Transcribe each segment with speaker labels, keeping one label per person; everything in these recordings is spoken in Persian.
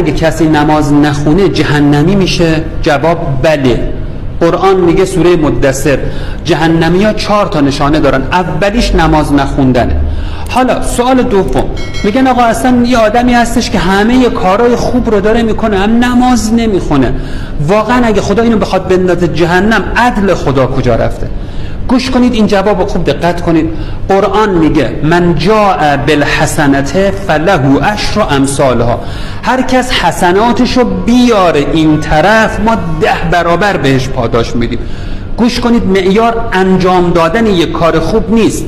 Speaker 1: اگه کسی نماز نخونه جهنمی میشه؟ جواب بله. قرآن میگه سوره مدثر جهنمی ها 4 تا نشانه دارن، اولیش نماز نخوندنه. حالا سوال دوم، میگن آقا اصلا یه آدمی هستش که همه کارهای خوب رو داره میکنه هم نماز نمیخونه، واقعا اگه خدا اینو بخواد بندازه جهنم عدل خدا کجا رفته؟ گوش کنید این جواب خوب دقت کنید. قرآن میگه من جاء بالحسنته فله عشر امثالها، هر کس حسناتشو بیاره این طرف ما 10 برابر بهش پاداش میدیم. گوش کنید، معیار انجام دادن یک کار خوب نیست،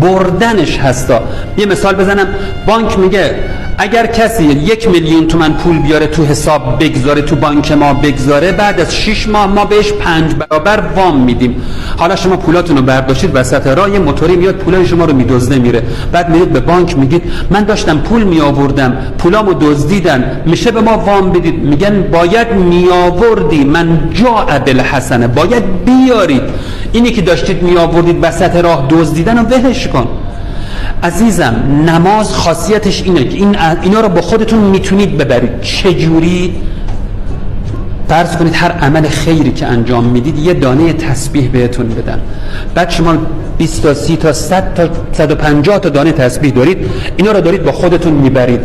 Speaker 1: بردنش هستا. یه مثال بزنم، بانک میگه اگر کسی 1 میلیون تومان پول بیاره تو حساب بگذاره، تو بانک ما بگذاره، بعد از 6 ماه ما بهش 5 برابر وام میدیم. حالا شما پولاتون رو برداشتید وسط راه، یه موتوری میاد پولای شما رو میدزده میره، بعد میرید به بانک میگید من داشتم پول میآوردم پولامو دزدیدن، میشه به ما وام بدید؟ میگن باید میآوردی، من جاء بالحسنه، باید بیارید. اینی که داشتید میآوردید وسط راه دزدیدن رو ولش کن. عزیزم نماز خاصیتش اینه که اینا رو با خودتون میتونید ببرید. چجوری؟ فرض کنید هر عمل خیری که انجام میدید یه دانه تسبیح بهتون بدن، بعد شما 20 تا 30 تا 100 تا 150 تا دانه تسبیح دارید، اینا رو دارید با خودتون میبرید.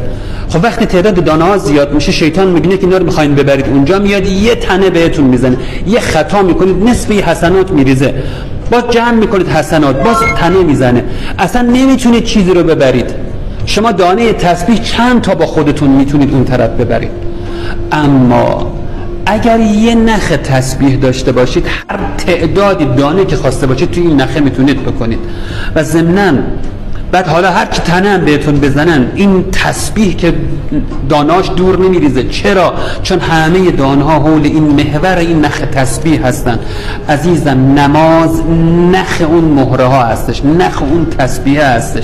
Speaker 1: خب وقتی تعداد دانه ها زیاد میشه شیطان میبینه که اینا رو میخواین ببرید اونجا، میاد یه تنه بهتون میزنه، یه خطا میکنید نصف حسنات میریزه، باز جمع میکنید حسنات، باز تنه میزنه، اصلا نمیتونید چیزی رو ببرید. شما دانه تسبیح چند تا با خودتون میتونید اون طرف ببرید. اما اگر یه نخ تسبیح داشته باشید، هر تعدادی دانه که خواسته باشید توی این نخه میتونید بکنید. و ضمناً بعد حالا هر کی تنه هم بهتون بزنن این تسبیح که داناش دور نمیریزه. چرا؟ چون همه دانها حول این محور این نخ تسبیح هستن. عزیزم نماز نخ اون مهره ها هستش، نخ اون تسبیح هستش.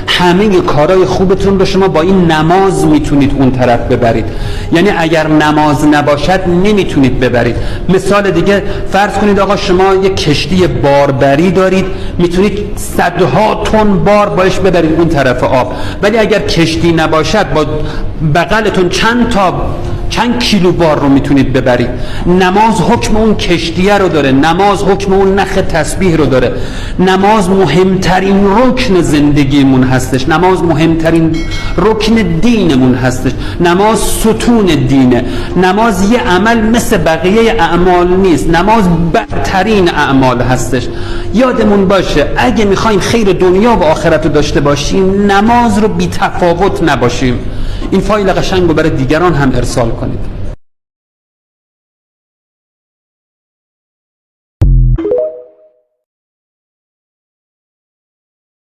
Speaker 1: همه کارهای خوبتون رو شما با این نماز میتونید اون طرف ببرید. یعنی اگر نماز نباشد نمیتونید ببرید. مثال دیگه فرض کنید آقا شما یک کشتی باربری دارید، میتونید صدها تن بار باش ببرید اون طرف آب، ولی اگر کشتی نباشد با بغلتون چند کیلو بار رو میتونید ببرید. نماز حکم اون کشتیه رو داره، نماز حکم اون نخ تسبیح رو داره. نماز مهمترین رکن زندگیمون هستش، نماز مهمترین رکن دینمون هستش، نماز ستون دینه. نماز یه عمل مثل بقیه اعمال نیست، نماز برترین اعمال هستش. یادمون باشه اگه میخوایم خیر دنیا و آخرت رو داشته باشیم نماز رو بی تفاوت نباشیم. این فایل قشنگ رو برای دیگران هم ارسال کنید.